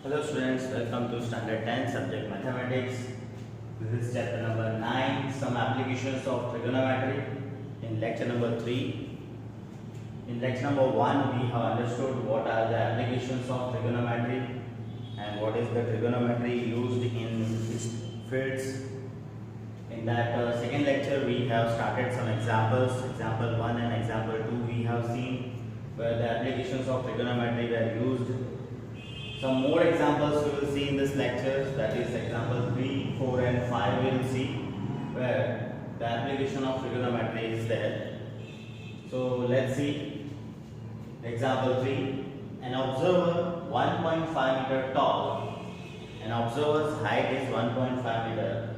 Hello students, welcome to standard 10 subject mathematics. This is chapter number 9, some applications of trigonometry in lecture number 3. In lecture number 1 we have understood what are the applications of trigonometry and what is the trigonometry used in its fields. In that second lecture we have started some examples, example 1 and example 2 we have seen where the applications of trigonometry were used. Some more examples we will see in this lecture, that is example 3, 4 and 5 we will see where the application of trigonometry is there. So let's see example 3. An observer 1.5 meter tall, an observer's height is 1.5 meter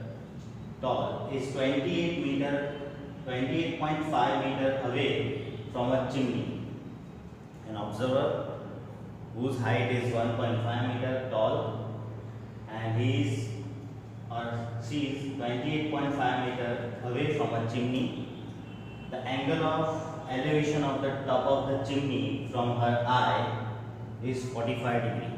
tall, is 28.5 meter away from a chimney. An observer whose height is 1.5 meter tall and he is or she is 28.5 meter away from a chimney. The angle of elevation of the top of the chimney from her eye is 45 degree.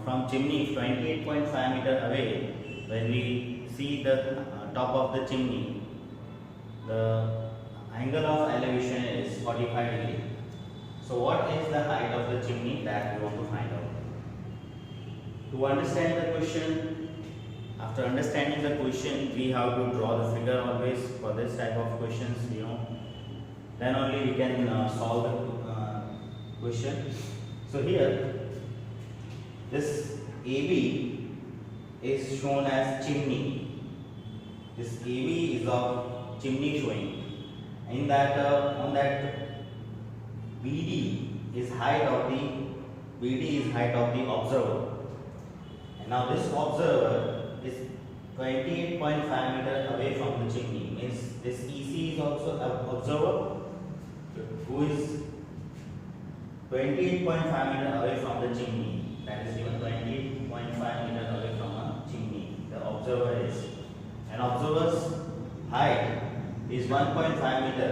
From chimney 28.5 meter away, when we see the top of the chimney, the angle of elevation is 45 degree. So what is the height of the chimney that we want to find out? To understand the question, after understanding the question, we have to draw the figure always for this type of questions, then only we can solve the question. So here, this AB is shown as chimney. This AB is of chimney showing. In that, on that BD is height of the observer, and now this observer is 28.5 meter away from the chimney. Means this EC is also an observer who is 28.5 meter away from the chimney. That is given 28.5 meter away from a chimney. The observer is, an observer's height is 1.5 meter.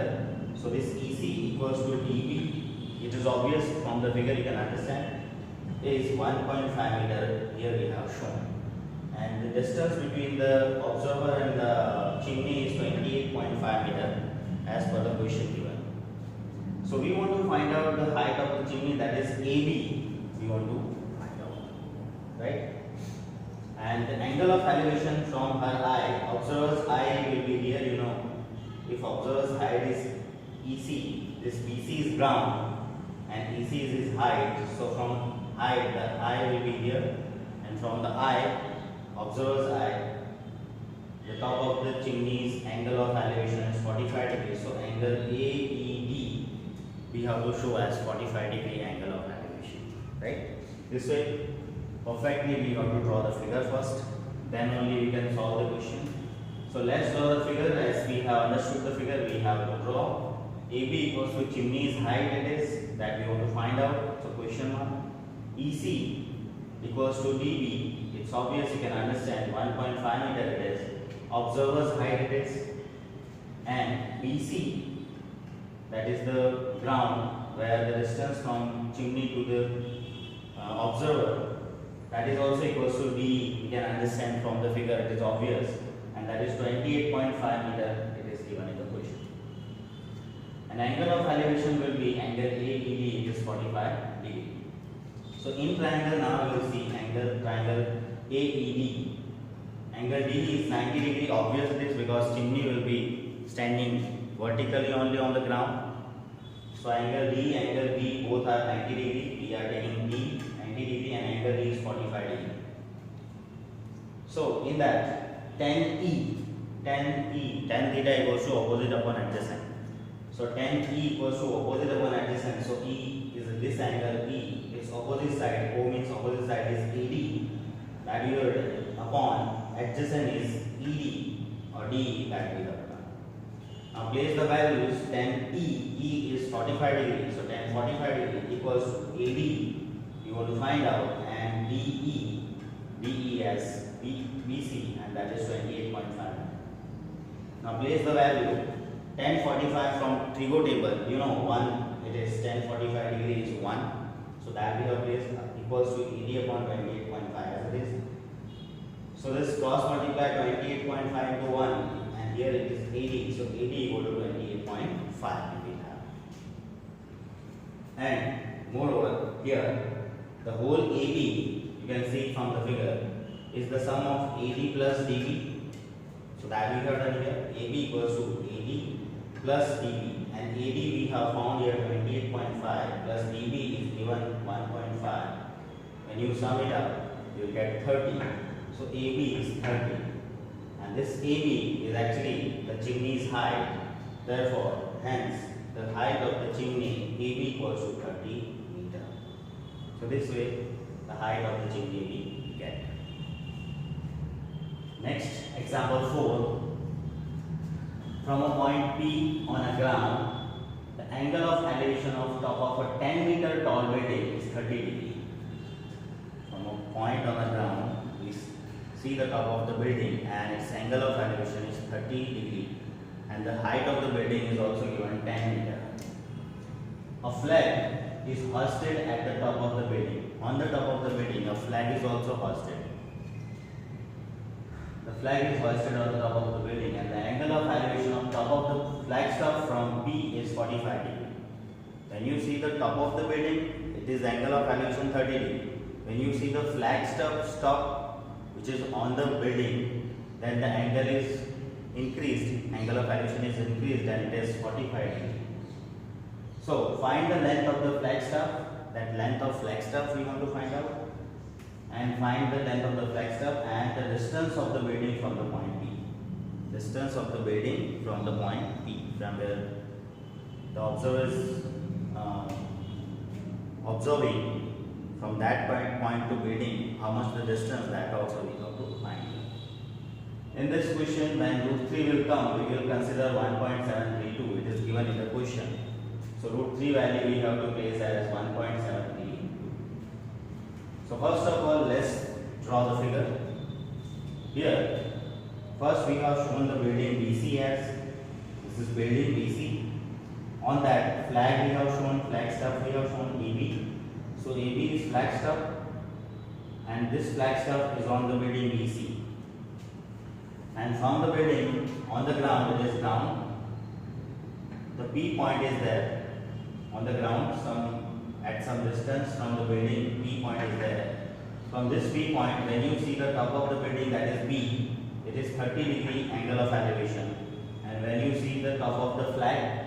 So this EC equals to DB. It is obvious from the figure, you can understand, is 1.5 meter here we have shown. And the distance between the observer and the chimney is 28.5 meter as per the question given. So we want to find out the height of the chimney, that is AB. We want to find out, right? And the angle of elevation from her eye, observer's eye will be here, if observer's height is EC, this BC is ground and EC is his height, so from height the eye will be here, and from the eye, observer's eye, the top of the chimney's angle of elevation is 45 degrees, so angle AED we have to show as 45 degree angle of elevation, right? This way perfectly we have to draw the figure first, then only we can solve the question. So let's draw the figure. As we have understood the figure, we have to draw. AB equals to chimney's height, it is that we want to find out. So question 1. EC equals to DB. It's obvious, you can understand, 1.5 meter it is. Observer's height it is. And BC, that is the ground where the distance from chimney to the observer, that is also equals to D. We can understand from the figure, it is obvious. And that is 28.5 meter, it is given in the question. An angle of elevation will be angle AED, it is 45 degree. So in triangle now we will see triangle AED. Angle D is 90 degree, obvious it is because chimney will be standing vertically only on the ground. So angle D, angle B both are 90 degree. We are taking D 90 degree and angle D is 45 degree. So in that tan theta equals to opposite upon adjacent. So tan E equals to opposite upon adjacent. So E is this angle E. Its opposite side, O means opposite side is AD. That divided upon adjacent is ED or DE, that we have done. Now place the values. Tan E is 45 degree. So tan 45 degree equals to AD. You want to find out, and DE as BC, and that is 28.5. Now place the value. Tan 45 from trigo table, 1, it is tan 45 degree is 1. So that we have placed equals to AD upon 28.5 as it is. So this cross multiply 28.5 into 1 and here it is 80. So 80 equal to 28.5 we will have. And moreover here the whole AB you can see from the figure is the sum of AD plus DB. So that we have done here. AB equals to AD plus DB and AD we have found here 28.5 plus DB is given 1.5. When you sum it up you will get 30. So AB is 30 and this AB is actually the chimney's height. Therefore, hence the height of the chimney AB equals to 30 meter. So this way the height of the chimney we get. Next, example 4. From a point P on a ground, the angle of elevation of top of a 10 meter tall building is 30 degree. From a point on the ground, we see the top of the building and its angle of elevation is 30 degree and the height of the building is also given 10 meter. A flag is hoisted at the top of the building. On the top of the building, a flag is also hoisted. The flag is hoisted on the top of the building and the angle of elevation of top of the flagstaff from P is 45 degree. When you see the top of the building, it is angle of elevation 30 degree. When you see the flagstaff which is on the building, then the angle is increased, angle of elevation is increased and it is 45 degree. So find the length of the flagstaff, that length of flagstaff we want to find out, and find the length of the flagstaff and the distance of the building from the point P. Distance of the building from the point P, from where the observer is observing from that point to building, how much the distance, that also we have to find. In this question, when root 3 will come, we will consider 1.732. It is given in the question. So root 3 value we have to place as 1.73. So first of all, let's draw the figure. Here, first we have shown the building BC as, this is building BC. On that flag we have shown, flagstaff we have shown AB. So AB is flagstaff and this flagstaff is on the building BC. And from the building, on the ground, it is ground. The P point is there. On the ground, at some distance from the building, P point is there. From this P point, when you see the top of the building, that is B, it is 30 degree angle of elevation. And when you see the top of the flag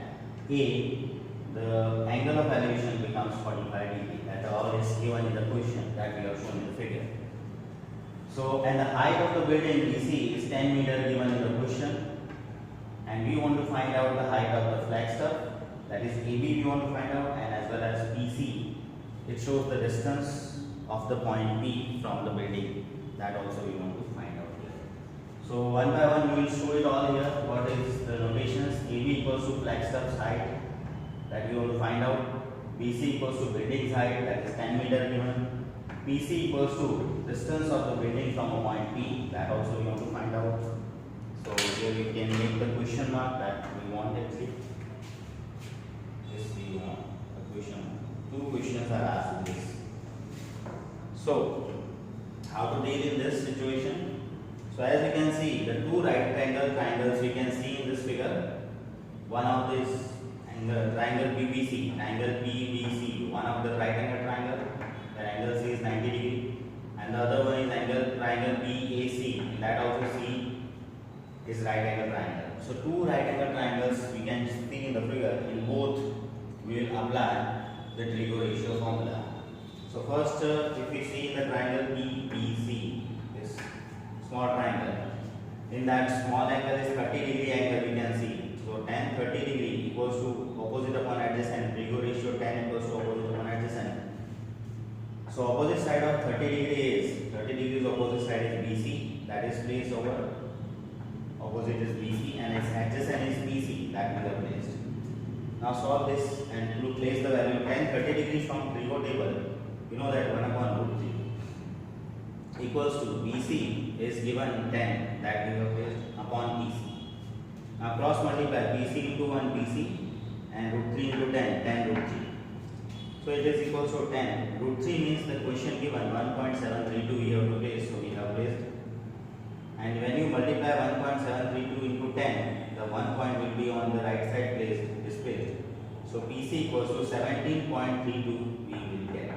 A, the angle of elevation becomes 45 degree. That all is given in the question that we have shown in the figure. So, and the height of the building BC is 10 meter given in the question. And we want to find out the height of the flagstaff. That is AB we want to find out, and as well as BC. It shows the distance of the point P from the building. That also we want to find out here. So one by one we will show it all here. What is the notations? AB equals to flagstaff's height, that we want to find out. BC equals to building's height, that is 10 meter given. PC equals to distance of the building from a point P, that also we want to find out. So here we can make the question mark that we want actually. This we want a question. Two questions are asked in this. So how to deal in this situation? So as you can see, the two right angle triangles we can see in this figure. One of this angle triangle BBC, angle PBC, one of the right angle triangle. The angle C is 90 degree, and the other one is angle triangle BAC. That also C is right angle triangle. So two right angle triangles we can see in the figure. In both, we will apply the Trigo ratio formula. So first, if we see the triangle BBC, this small triangle, in that small angle is 30 degree angle we can see. So tan 30 degree equals to opposite upon adjacent. Trigo ratio tan equals to opposite upon adjacent. So opposite side of 30 degree is 30 degrees opposite side is BC, that is placed over. Opposite is BC and its adjacent is BC, that we have placed. Now solve this and to place the value tan 30 degrees from Trigo table. You know that 1 upon root 3 equals to BC is given 10, that we have placed upon BC. Now cross multiply BC into 1 BC and root 3 into 10, 10 root 3. So it is equals to 10. Root 3 means the question given 1.732 we have to place. So we have placed. And when you multiply 1.732 into 10, the 1 point will be on the right side placed, displayed. So PC equals to 17.32 we will get.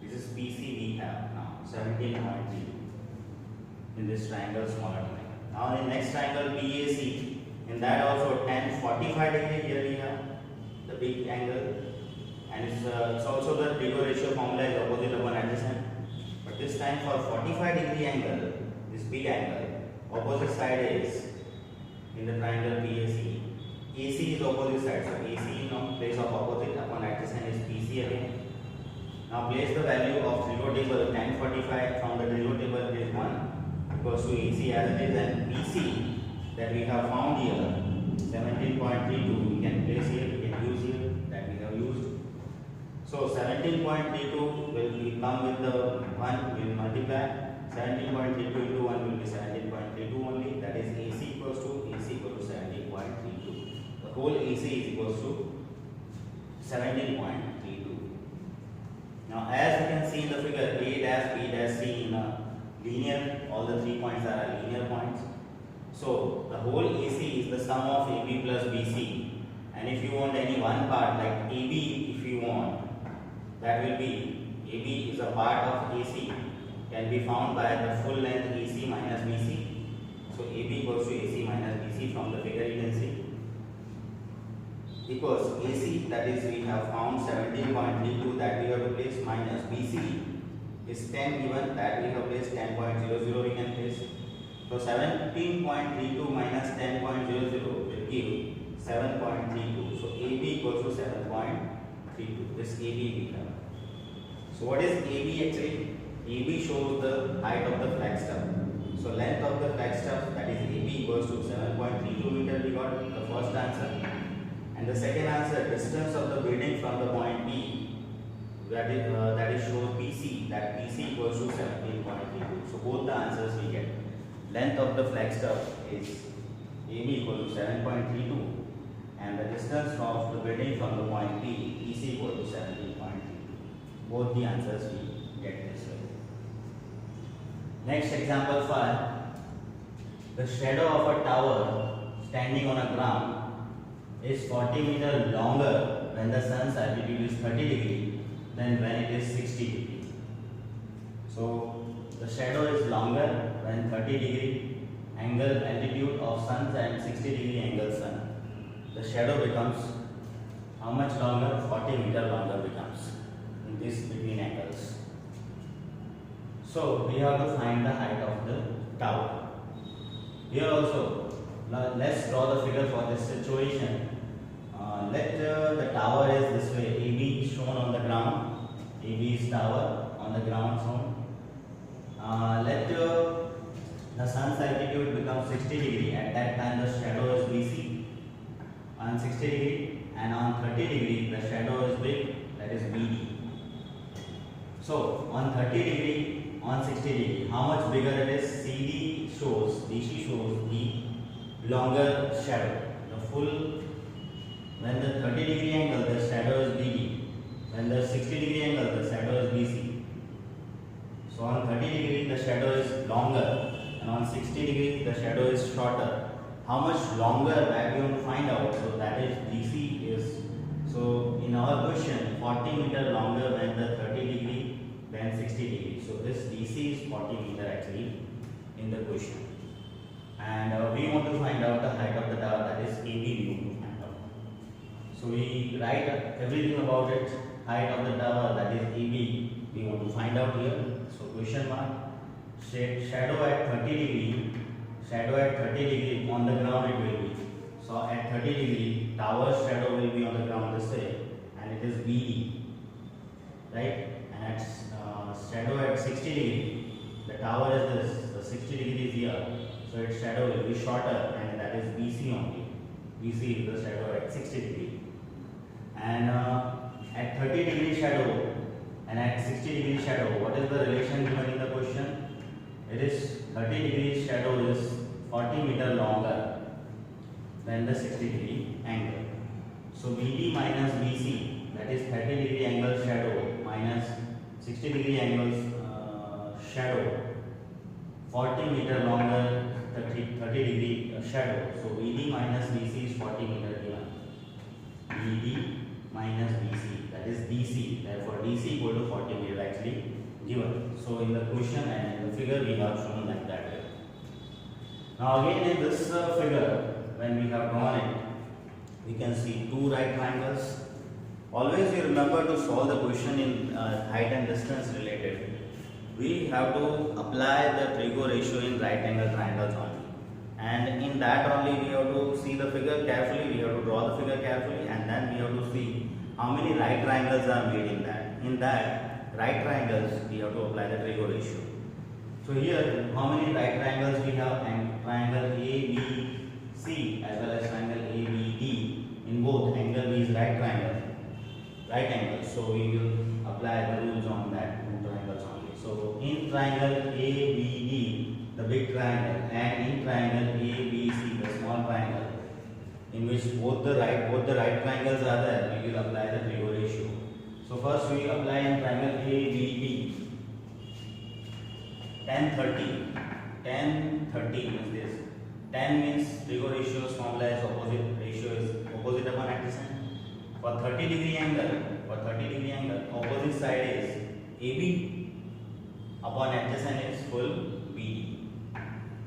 This is PC we have now, 17.32 in this triangle smaller triangle. Now in next triangle BAC, in that also 10 45 degree here we have the big angle, and it's also the Taylor ratio formula is opposite upon adjacent. But this time for 45 degree angle, this big angle, opposite side is in the triangle BAC. AC is opposite side, so AC in place of opposite upon adjacent is PC again. Now place the value of zero table 1045 from the zero table is 1 equals to AC as it is, and PC that we have found here 17.32 we can place here, we can use here, that we have used. So 17.32 will come with the 1, we will multiply 17.32 into 1 will be 17.32 only, that is AC equals to 17.32. The whole AC is equals to 17.32. Now as you can see in the figure, A dash B dash C in a linear, all the 3 points are linear points. So the whole AC is the sum of AB plus BC, and if you want any one part like AB, if you want, that will be AB is a part of AC, can be found by the full length AC minus BC. So AB equals to AC minus BC, from the figure you can see, equals AC, that is we have found 17.32 that we have to place, minus BC is 10 given, that we have placed 10.00 we can place. So 17.32 minus 10.00 will give 7.32. So AB equals to 7.32. This AB we have. So what is AB actually? AB shows the height of the flagstaff. So length of the flagstaff, that is AB equals to 7.32 meter. We got the first answer. And the second answer, distance of the building from the point B, that is shows BC, that BC equals to 17.32. So both the answers we get. Length of the flagstaff is AB equal to 7.32, and the distance of the building from the point B, BC equal to 17.32. Both the answers we get this way. Next example 5. The shadow of a tower standing on a ground is 40 meters longer when the sun's altitude is 30 degree than when it is 60 degree. So the shadow is longer when 30 degree angle altitude of sun and 60 degree angle sun. The shadow becomes how much longer? 40 meters longer becomes in this between angles. So we have to find the height of the tower. Here also, let's draw the figure for this situation. Let the tower is this way. AB is shown on the ground. AB is tower on the ground shown. Let the sun's altitude become 60 degree. At that time the shadow is BC on 60 degree, and on 30 degree the shadow is big, that is BD. So on 30 degree, on 60 degree, how much bigger it is? CD shows, DC shows the longer shadow. The full, when the 30 degree angle the shadow is BD, when the 60 degree angle the shadow is BC. So on 30 degree the shadow is longer, and on 60 degree the shadow is shorter. How much longer that we want to find out? So that is DC is, so in our question 40 meter longer when the 30 degree than 60 degree. So this DC is 40 meter actually in the question, and we want to find out the height of the tower, that is AB we want to find out. So we write everything about it. Height of the tower, that is AB, we want to find out here. So question mark, shadow at 30 degree, shadow at 30 degree on the ground it will be. So at 30 degree tower shadow will be on the ground this way, and it is BD, right? And at shadow at 60 degree, the tower is this, the 60 degree is here, so its shadow will be shorter, and that is BC only. BC is the shadow at 60 degree, and at 30 degree shadow and at 60 degree shadow, what is the relation given in the question? It is 30 degree shadow is 40 meter longer than the 60 degree angle. So BD minus BC, that is 30-degree angle shadow minus 60-degree angles shadow, 40 meter longer 30-degree shadow. So BD minus BC is 40 meter given. BD minus BC, that is DC. Therefore DC equal to 40 meter actually given. So in the question and in the figure we have shown like that way. Now again in this figure, when we have drawn it, we can see two right triangles. Always you remember to solve the question in height and distance related. We have to apply the trigo ratio in right angle triangles only. And in that only we have to see the figure carefully, we have to draw the figure carefully, and then we have to see how many right triangles are made in that. In that right triangles we have to apply the trigo ratio. So here how many right triangles we have? And triangle ABC as well as triangle ABD. In both angle B is right triangle. Right angle. So we will apply the rules on that two triangles only. So in triangle ABD, the big triangle, and in triangle ABC, the small triangle, in which both the right triangles are there, we will apply the trigo ratio. So first we apply in triangle ABD. 10-30. 10-30 means this. 10 means trigo ratio formula is opposite, ratio is opposite upon adjacent. For 30-degree angle, opposite side is AB upon adjacent is full BD.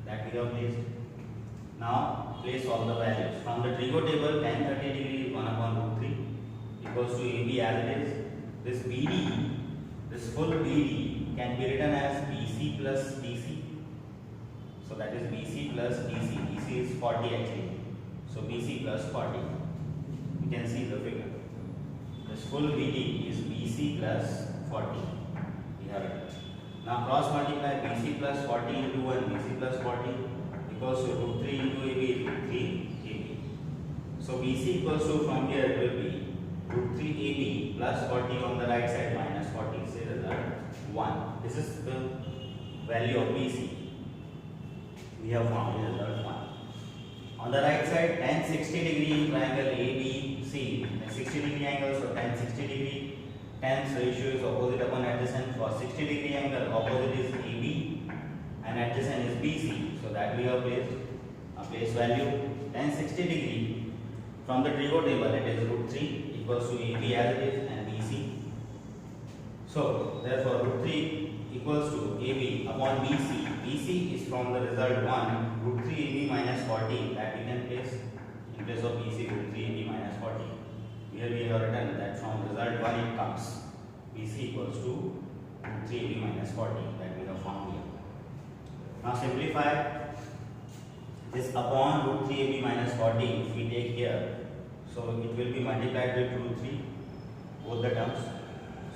That we have placed. Now place all the values. From the trigo table, 10-30 degree is 1 upon root 3 equals to AB as it is. This BD, this full BD can be written as BC plus DC. So that is BC plus DC. DC is 40 actually. So BC plus 40. You can see the figure. This full BD is BC plus 40. We have it. Now cross multiply BC plus 40 into 1, BC plus 40 equals to root 3 into AB is root 3 AB. So BC equals to, from here it will be root 3 AB plus 40 on the right side minus 40. Say result 1. This is the value of BC. We have found the result 1. On the right side, tan 60 degree in triangle ABC, 60 degree angle, so tan 60 degree, tan's ratio is opposite upon adjacent. For 60 degree angle, opposite is AB and adjacent is BC. So that we have placed a place value. Tan 60 degree, from the trigo table it is root 3 equals to AB as it is and BC. So therefore root 3 equals to AB upon BC. BC is from the result 1, root 3 AB minus 40, that we can place in place of BC root 3 AB minus 40. Here we have written that from result 1 it comes BC equals to root 3 AB minus 40, that we have found here. Now simplify this upon root 3 AB minus 40 if we take here. So it will be multiplied with root 3, both the terms.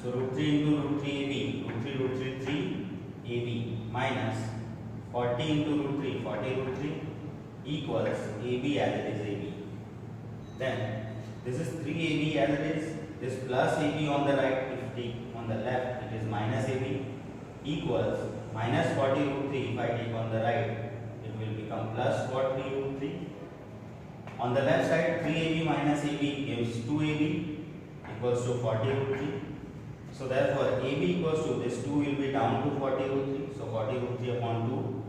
So root 3 into root 3 AB, root 3 AB minus 40 into root 3, 40 root 3 equals AB as it is AB. Then this is 3AB as it is, this plus AB on the right, if take on the left it is minus AB equals minus 40 root 3, if I take on the right it will become plus 40 root 3. On the left side 3AB minus AB gives 2AB equals to 40 root 3. So therefore AB equals to, this 2 will be down to 40 root 3. So 40 root 3 upon 2,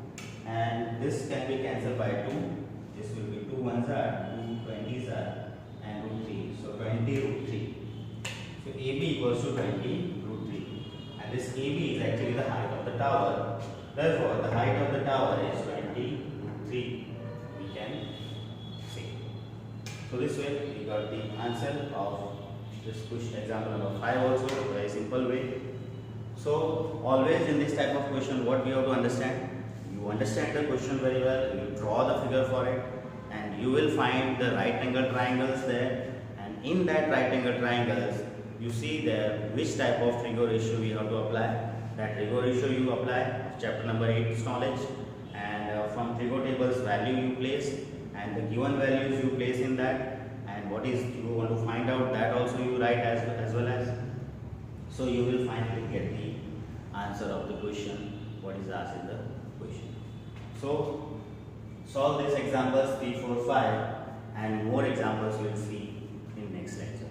and this can be cancelled by 2. This will be 2 ones are, 2 20s are, and root 3. So 20 root 3. So AB equals to 20 root 3. And this AB is actually the height of the tower. Therefore the height of the tower is 20 root 3. We can see. So this way we got the answer of this question, example number 5 also, very simple way. So always in this type of question what we have to understand, you understand the question very well, you draw the figure for it, and you will find the right angle triangles there, and in that right angle triangles you see there which type of trigo ratio we have to apply. That trigo ratio you apply, chapter number 8 knowledge, and from trigo tables value you place, and the given values you place in that, and what is you want to find out, that also you write as well as. So you will finally get the answer of the question what is asked in the question. So solve these examples 3, 4, 5, and more examples we will see in next lecture.